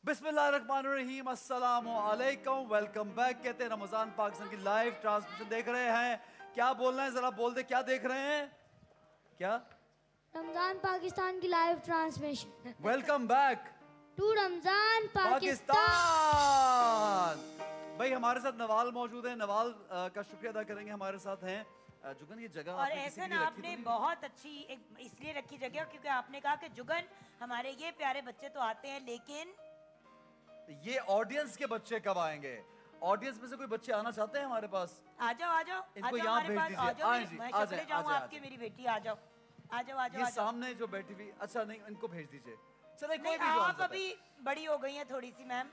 बिस्मिल्लाहिर्रहमानिर्रहीम, अस्सलामु अलैकुम, वेलकम बैक। कहते हैं रमजान पाकिस्तान की लाइव ट्रांसमिशन देख रहे हैं। क्या बोलना है जरा बोल दे, क्या देख रहे हैं? क्या? रमजान पाकिस्तान की live transmission. Welcome back to Ramzan Pakistan. Pakistan. भाई हमारे साथ नवाल मौजूद है। नवाल का शुक्रिया अदा करेंगे, हमारे साथ हैं। जुगन, ये जगह और आपने किसी के एहसन लिए रखी आपने तो नहीं? बहुत अच्छी इसलिए रखी जगह क्योंकि आपने कहा कि जुगन हमारे ये प्यारे बच्चे तो आते हैं लेकिन ये ऑडियंस के बच्चे कब आएंगे? ऑडियंस में से कोई बच्चे आना चाहते हैं हमारे पास? आ जाओ आ जाओ इनको आ जाओ यहाँ हमारे भेज पास दीजिए। आ जाओ आए जी, मैं आ शक्लें जाए, जाऊँ आ आपकी जाए। मेरी बेटी आ जाओ आ जाओ आ जाओ ये आ जाओ। सामने जो बैठी हुई, अच्छा नहीं, इनको भेज दीजिए। चले, कोई नहीं भी जो आप आना चाहता अभी बड़ी हो गई हैं थोड़ी सी मैम,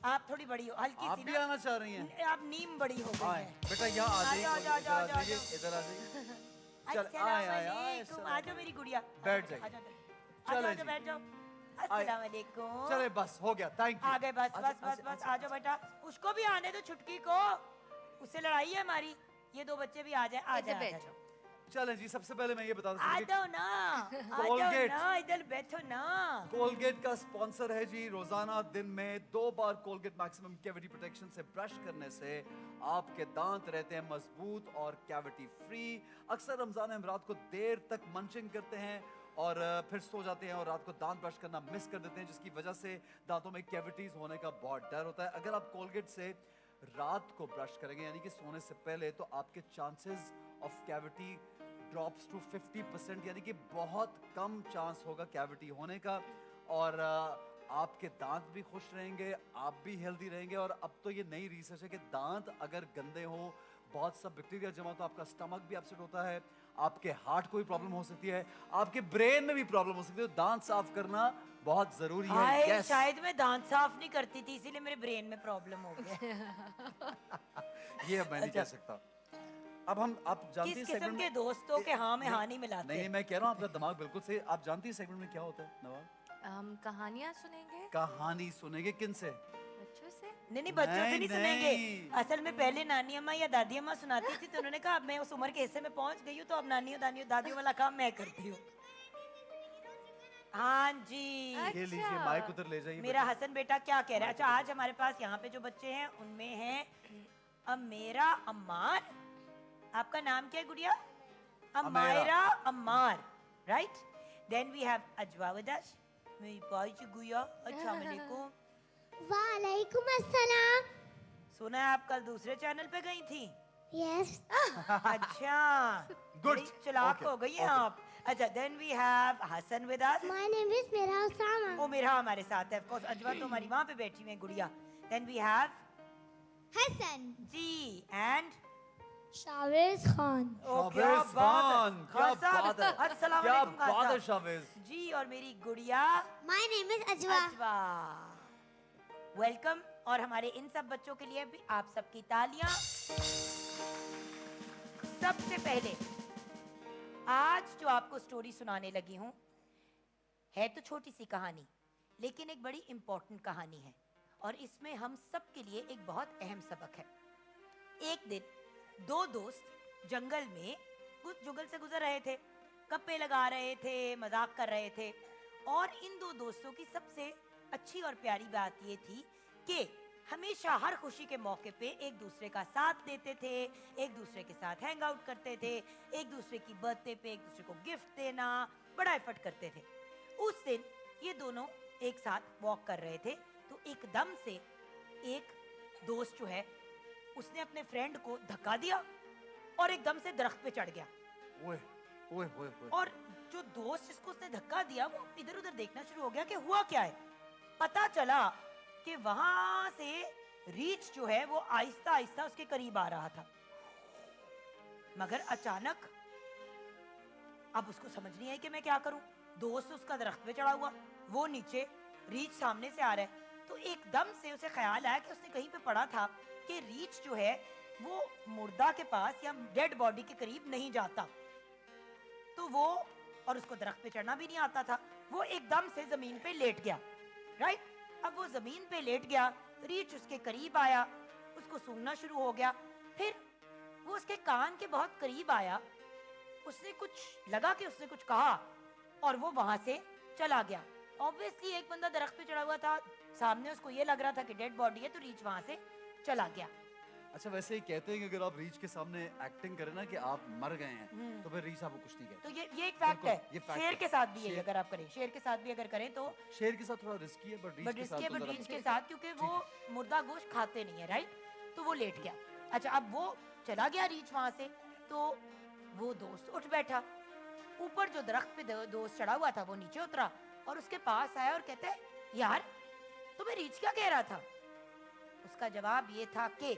आप थोड़ी बड़ी हो हल्की आप सी भी ना, आना चाह रही हैं? आप नीम बड़ी हो गई आए हैं। बेटा, यहाँ आ जाइए, आ जाओ, आ जाओ, इधर आ आ जाओ, जाइए, आ जाओ। इधर आ जाइए। चल, आए आए आए, अस्सलामुअलैकुम, आ जाओ मेरी गुड़िया, बैठ जाइए। आ जाओ चले जी। बैठ जाओ। आए। अस्सलामुअलैकुम। चले, बस हो गया, थैंक यू। आ गए, बस बस बस बस आ जाओ बेटा, उसको भी आने दो छुटकी को, उससे लड़ाई है हमारी। ये दो बच्चे भी आ जाए आ जाए। चलें जी, सबसे पहले मैं ये बता आ दूं जाओ ना, आ जाओ कोलगेट। ना, इधर बैठो ना। कोलगेट का स्पॉन्सर है जी। रोजाना दिन में 2 बार कोलगेट मैक्सिमम कैविटी प्रोटेक्शन से ब्रश करने से आपके दांत रहते हैं मजबूत और कैविटी फ्री। अक्सर रमजान में रात को देर तक मंचिंग करते हैं और फिर सो जाते हैं और रात को दांत ब्रश करना मिस कर देते हैं, जिसकी वजह से दांतों में कैविटीज होने का बहुत डर होता है। अगर आप कोलगेट से रात को ब्रश करेंगे यानी कि सोने से पहले, तो आपके chances of cavity drops to 50%, यानी कि बहुत कम चांस होगा कैविटी होने का। और आपके दांत भी खुश रहेंगे, आप भी हेल्दी रहेंगे। और अब तो ये नई रिसर्च है कि दांत अगर गंदे हो, बहुत सा बैक्टीरिया जमा, तो आपका स्टमक भी अपसेट होता है, आपके हार्ट को भी प्रॉब्लम हो सकती है, आपके ब्रेन में भी प्रॉब्लम हो सकती है। तो दांत साफ करना बहुत जरूरी है। हाय, yes. शायद मैं दांत साफ नहीं करती थी इसीलिए मेरे ब्रेन में प्रॉब्लम हो गया। ये मैं नहीं कह सकता। अब हम, आप जानती किस हैं किस्म सेगमेंट के में दोस्तों के हाँ में हाँ नहीं मिलाते। नहीं, मैं कह रहा हूँ आपका दिमाग बिल्कुल सही। आप जानती हैं सेगमेंट में क्या होता है नवाब? हम कहानियाँ सुनेंगे कहानी सुनेंगे। किन से? बच्चों से। नहीं बच्चों से नहीं, नहीं सुनेंगे। असल में पहले नानी अम्मा या दादी अम्मा सुनाती थी, तो उन्होंने कहा अब मैं उस उम्र के हिस्से में पहुंच गई हूँ, तो अब नानियों दादियों वाला काम मैं करती हूँ। हाँ जी। ये लीजिए, माइक उधर ले जाइए। मेरा हसन बेटा क्या कह रहा है? अच्छा, आज हमारे पास यहाँ पे जो बच्चे हैं उनमें हैं अमेरा अम्मार। आपका नाम क्या है गुड़िया? Amaira Ammar, right? Then we have Ajwa with us, मेरी भाई गुड़िया। अस्सलाम वालेकुम। वालेकुम अस्सलाम। सुना है आप कल दूसरे चैनल पे गई थी? यस। अच्छा, Good. बड़ी चालाक Okay, हो गई हैं okay. आप। अच्छा, then we have Hasan with us. My name is मेरा उसामा। ओ मेरा हमारे साथ है, ऑफ कोर्स। अजवा तो हमारी वहां पे बैठी हुई है गुड़िया। Then we have Hasan. जी एंड शावेज खान। शावेज खान, क्या बात है, अस्सलाम क्या वालेकुम खान बात है साहब। शावेज जी, और मेरी गुड़िया my name is Ajwa. Ajwa. Welcome. और हमारे इन सब बच्चों के लिए भी आप सबकी तालियां। सबसे पहले आज जो आपको स्टोरी सुनाने लगी हूं है तो छोटी सी कहानी, लेकिन एक बड़ी इंपॉर्टेंट कहानी है और इसमें हम सब के लिए एक बहुत अहम सबक है। एक दिन दो दोस्त जंगल में कुछ जुगल से गुजर रहे थे, गप्पे लगा रहे थे, मजाक कर रहे थे। और इन दो दोस्तों की सबसे अच्छी और प्यारी बात ये थी कि हमेशा हर खुशी के मौके पे एक दूसरे का साथ देते थे, एक दूसरे के साथ हैंग आउट करते थे, एक दूसरे की बर्थडे पे एक दूसरे को गिफ्ट देना, बड़ा एफर्ट करते थे। उस दिन ये दोनों एक साथ वॉक कर रहे थे तो एकदम से एक दोस्त जो है उसने अपने फ्रेंड को धक्का दिया और एकदम से दरख्त पे चढ़ गया। ओए ओए ओए ओए। और जो दोस्त जिसको उसने धक्का दिया वो इधर उधर देखना शुरू हो गया कि हुआ क्या है। पता चला कि वहां से रीछ जो है वो आहिस्ता आहिस्ता उसके करीब आ रहा था, मगर अचानक अब उसको समझ नहीं आई कि मैं क्या करूं। दोस्त उसका दरख्त पे चढ़ा हुआ, वो नीचे, रीछ सामने से आ रहा है। तो एकदम से उसे ख्याल आया कि उसने कहीं पे पढ़ा था कि रीछ जो है वो मुर्दा के पास या डेड बॉडी के करीब नहीं जाता। तो वो, और उसको दरख्त पे चढ़ना भी नहीं आता था, वो एकदम से जमीन पे लेट गया। राइट? अब वो जमीन पे लेट गया, रीछ उसके करीब आया, उसको सूंघना शुरू हो गया। फिर वो उसके कान के बहुत करीब आया, उसने कुछ लगा कि उसने कुछ कहा और वो वहां से चला गया। ऑब्वियसली एक बंदा दरख्त पे चढ़ा हुआ था, सामने उसको ये लग रहा था कि डेड बॉडी है, तो रीछ वहां से चला गया। अच्छा वैसे ही कहते हैं कि अगर आप रीच के सामने एक्टिंग करें ना कि आप मर गए हैं तो फिर रीच आपको कुछ नहीं कहता। तो ये एक फैक्ट बिल्कुल, है। ये fact शेर है। के साथ भी है, शेर- अगर आप करें, शेर के साथ भी अगर करें तो शेर के साथ थोड़ा रिस्की है बट रीच के साथ तो बट जरा रीछ के साथ, क्योंकि वो मुर्दा गोश्त खाते नहीं है, राइट? तो वो लेट गया। अच्छा, अब वो चला गया रीछ वहां से, तो वो दोस्त उठ बैठा। ऊपर जो दरख्त पे दोस्त चढ़ा हुआ था वो नीचे उतरा और उसके पास आया और कहता है, यार तुम्हें रीछ क्या कह रहा था? उसका जवाब ये था कि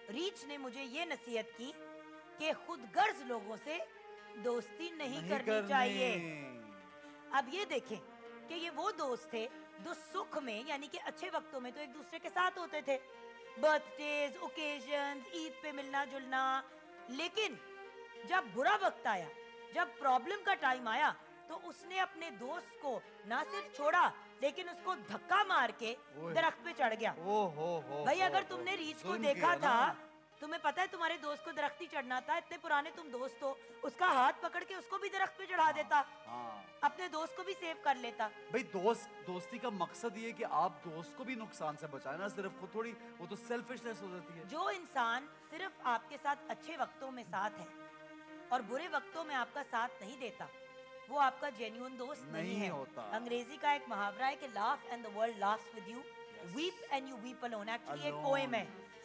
रीछ ने मुझे ये नसीहत की कि खुदगर्ज लोगों से दोस्ती नहीं करनी चाहिए। अब ये देखें कि ये वो दोस्त थे जो सुख में, यानी कि अच्छे वक्तों में तो एक दूसरे के साथ होते थे, बर्थडेज, ओकेजन्स, ईद पे मिलना जुलना, लेकिन जब बुरा वक्त आया, जब प्रॉब्लम का टाइम आया, तो उसने अपने दोस्त को ना सिर्फ छोड़ा लेकिन उसको धक्का मार के ओए। दरख्त पे चढ़ गया। हो भाई अगर तुमने रीछ को देखा था, तुम्हें पता है तुम्हारे दोस्त को दरख्त ही चढ़ना था, इतने पुराने तुम दोस्त हो, उसका हाथ पकड़ के उसको भी दरख्त पे चढ़ा देता, हाँ अपने दोस्त को भी सेव कर लेता। भाई दोस्ती का मकसद ये है कि आप दोस्त को भी नुकसान से बचाए ना, सिर्फ खुद थोड़ी, वो तो सेल्फिशनेस हो जाती है। जो इंसान सिर्फ आपके साथ अच्छे वक्तों में साथ है और बुरे वक्तों में आपका साथ नहीं देता, वो आपका जेन्युइन दोस्त नहीं है। होता। अंग्रेजी का एक मुहावरा है कि laugh and the world laughs with you, weep and you weep alone. Actually एक पोएम है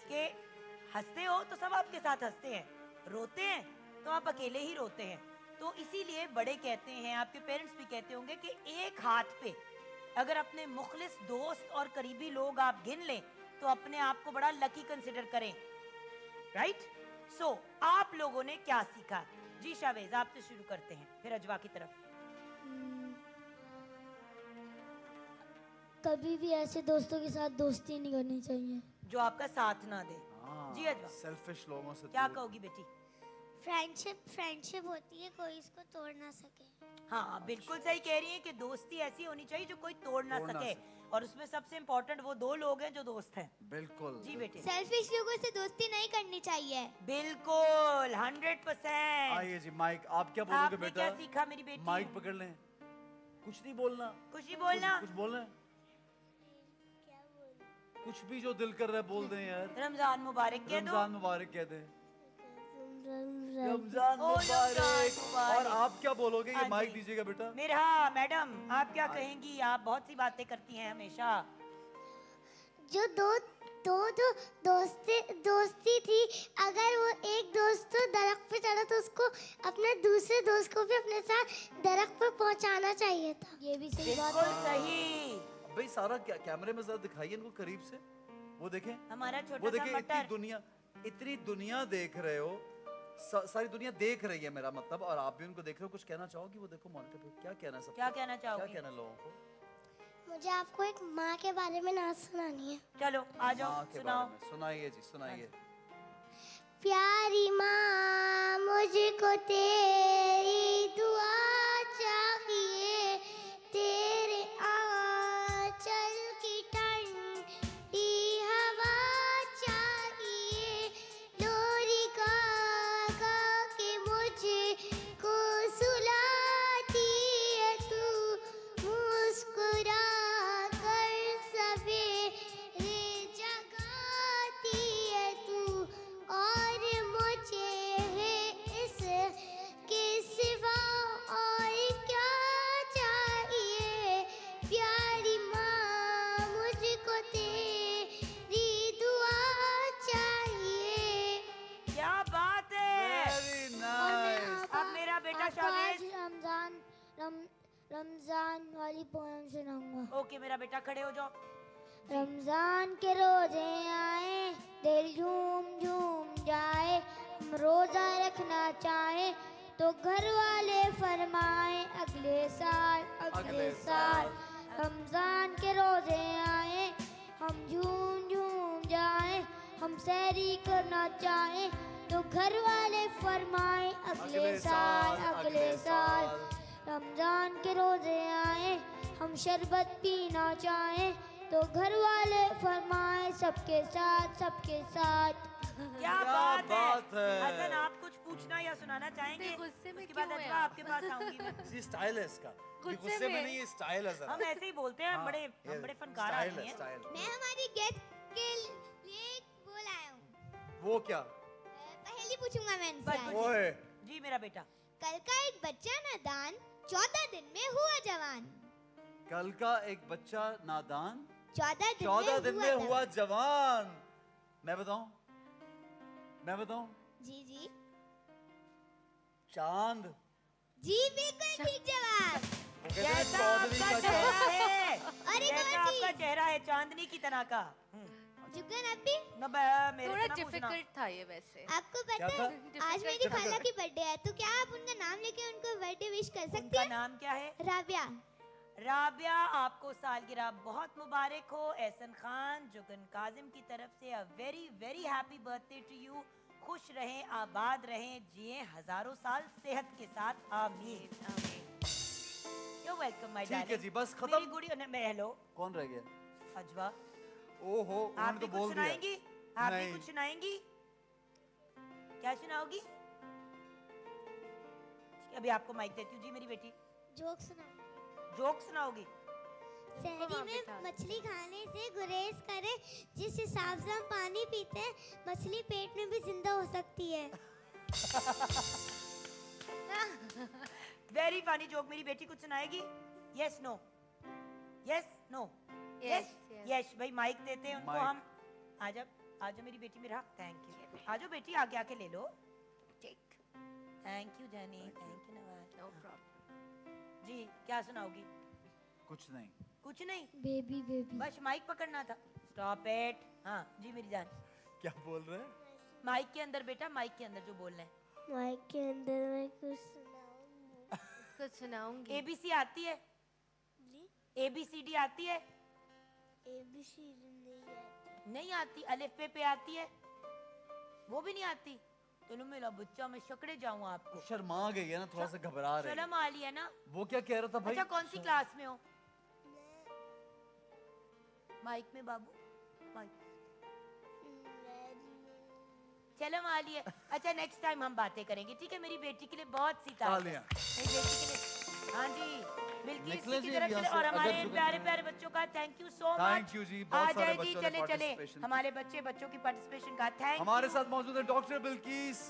कि हंसते हो तो सब आपके साथ हंसते हैं, रोते हैं तो आप अकेले ही रोते हैं। तो इसीलिए बड़े कहते हैं, आपके पेरेंट्स भी कहते होंगे कि एक हाथ पे अगर अपने मुखलिस दोस्त और करीबी लोग आप गिन लें तो अपने आप को बड़ा लकी कंसिडर करें, राइट? सो आप लोगों ने क्या सीखा? जी शावेज, आपसे शुरू करते हैं, फिर अजवा की तरफ। कभी भी ऐसे दोस्तों के साथ दोस्ती नहीं करनी चाहिए जो आपका साथ ना दे। जी अजवा, सेल्फिश लोगों से क्या दूर- कहोगी बेटी? फ्रेंडशिप होती है, कोई इसको तोड़ ना सके। हाँ बिल्कुल सही कह रही है कि दोस्ती ऐसी होनी चाहिए जो कोई तोड़ ना तोड़ ना सके, सके। और उसमें सबसे इम्पोर्टेंट वो दो लोग हैं जो दोस्त हैं। बिल्कुल जी बेटे, सेल्फिश लोगों से दोस्ती नहीं करनी चाहिए। बिल्कुल 100%। आइए जी माइक, आप क्या बोलोगे आपने बेटा? क्या सीखा मेरी बेटी? माइक पकड़ लें, कुछ नहीं बोलना, कुछ ही बोलना। कुछ बोलना है? कुछ भी जो दिल कर रहा है बोल दें यार। रमजान मुबारक कह दो। रमजान मुबारक कह दें। रमजान रमजान ओ, रमजान मुबारक। मुबारक। और आप क्या बोलोगे? हाँ ये माइक जी। दीजिएगा बेटा। मेरा मैडम, आप क्या कहेंगी? आप बहुत सी बातें करती हैं हमेशा। जो दोस्ती थी, अगर वो एक दोस्त तो दरख्त पे चढ़ा तो उसको अपने दूसरे दोस्त को भी अपने साथ दरख्त पे पहुंचाना चाहिए था। ये भी सही बात बिल्कुल है। सही। भाई सारा कैमरे में जरा दिखाइए इनको करीब से, वो देखें, हमारा वो छोटा सा देखिए। मटर। इतनी दुनिया देख रहे हो, सारी दुनिया देख रही है मेरा मतलब, और आप भी उनको देख रहे हो। कुछ कहना चाहोगी? वो देखो मॉनिटर पे, क्या कहना है सबको? क्या कहना क्या चाहोगी? कहना है लोगों को? मुझे आपको एक माँ के बारे में नाच सुनानी है। चलो आ जाओ, माँ के सुनाओ। बारे में सुनाइए जी, सुनाइए। प्यारी माँ, मुझको तेरी दुआ चाहिए, तेरे आंचल की ठंडी हवा चाहिए, लोरी गा गा के मुझको सुलाती है तू, मुस्कुरा कर सवेरे जगाती है तू, और मुझे है इसके सिवा और क्या चाहिए। प्यारी माँ, मुझको तेरी दुआ चाहिए। क्या बात है। Very nice. अब मेरा बेटा आपको आज शावेज। रमजान वाली पोएम सुनाऊंगा। ओके मेरा बेटा, खड़े हो जाओ। रमजान के रोजे आए, दिल झूम झूम जाए, हम रोजा रखना चाहे तो घर वाले फरमाए अगले साल अगले साल। रमजान के रोजे आए, हम झूम झूम जाए, हम सहरी करना चाहे तो घर वाले फरमाए अगले साल अगले साल। रमजान के रोजे आए, हम शरबत पीना चाहें तो घर वाले फरमाए सबके साथ। क्या क्या बात बात है। है। हसन, आप कुछ पूछना या सुनाना चाहेंगे? इतने गुस्से में उसके बाद क्यों हैं अजवा आप? आपके पास आऊंगी मैं। ये स्टाइल है इसका, ये गुस्से गुस्से में में। नहीं, ये स्टाइल है जरा। हम ऐसे ही बोलते हैं, हाँ, हम बड़े फनकार स्टाइल आदमी है, हैं। स्टाइल। मैं हमारी गेस्ट के लिए एक वो लाया हूँ। वो क्या? पहली पूछूंगा मैं इनसे बस, आज। बस। ओए, जी मेरा बेटा। कल का एक बच्चा नादान 14 दिन में हुआ जवान। कल का एक बच्चा नादान 14 दिन में हुआ जवान। मैं बताऊं? जी चांद। जी बिल्कुल ठीक जवाब। वो कहते हैं जैसा चौधरी आपका का चेहरा चांद। है, और एक जैसा और आपका चीज। चेहरा है चांदनी की तरह का। जुगन अभी मेरे थोड़ा से ना पूछना। डिफिकल्ट था ये वैसे। आपको क्या पता था? है आज मेरी खाला की बर्थडे है, तो क्या आप उनका नाम लेके उनको बर्थडे विश कर सकती उनका हैं? नाम क्या है? राबिया। राबिया, आपको सालगिरह बहुत मुबारक हो। एहसन खान, जुगन काजिम की तरफ से a very very happy birthday to you. खुश रहें, आबाद रहें, जिए हजारों साल सेहत के साथ, आमीन। यू वेलकम माय ठीक है डार्लिंग। जी, बस खत्म। मेरी गुड़िया ने मैं हेलो कौन रह गया? अजवा, ओहो, आप उन्होंने भी तो कुछ बोल दिया। सुनाएंगी? आप भी नहीं। कुछ सुनाएंगी? क्या सुनाओगी? अभी आपको माइक देती हूँ जी मेरी बेटी। जोक सुनाओ। जोक सुनाओगी? शहरी वहाँ में बिठा दो। मछली खाने से गुरेज करें, जिस हिसाब से हम पानी पीते हैं मछली पेट में भी जिंदा हो सकती है। Very funny joke. मेरी बेटी कुछ सुनाएगी? Yes no, yes no, Yes, yes. Yes. भाई माइक देते हैं उनको माइक। हम। आजा मेरी बेटी मेरा। Thank you. आजो बेटी, आगे आके ले लो। टेक थैंक यू जानी, thank you Nawaz. No problem. जी क्या सुनाओगी? कुछ नहीं। कुछ नहीं, बेबी बस माइक पकड़ना था। Stop it. हाँ जी मेरी जान, क्या बोल रहे हैं? माइक के अंदर बेटा, माइक के अंदर जो बोलना है। माइक के अंदर मैं कुछ सुनाऊंगी। कुछ सुनाऊंगी। एबीसी आती है? जी एबीसीडी आती है? एबीसीडी नहीं आती। नहीं आती। अलिफ पे आती है? वो भी नहीं आती। चलो मेरा बच्चा, मैं शकड़े जाऊं आपको। शर्मा गई है ना, थोड़ा सा घबरा रही है। शर्म आ ली है ना? वो क्या कह रहा था भाई? अच्छा कौन सी क्लास में हो? माइक में बाबू, माइक। चलो आ ली है। अच्छा नेक्स्ट टाइम हम बातें करेंगे, ठीक है? मेरी बेटी के लिए बहुत सी तालियां। मेरी बेटी के लिए। हाँ जी बिल्कुल, निकले की जी तरफ यहाँ से। से, और हमारे अगर इन जुगन- प्यारे प्यारे बच्चों का thank you so much. Thank you जी, बहुत आ सारे जाए जी, बच्चों ने चले चले participation हमारे बच्चों की पार्टिसिपेशन का थैंक हमारे साथ मौजूद है डॉक्टर बिल्किस।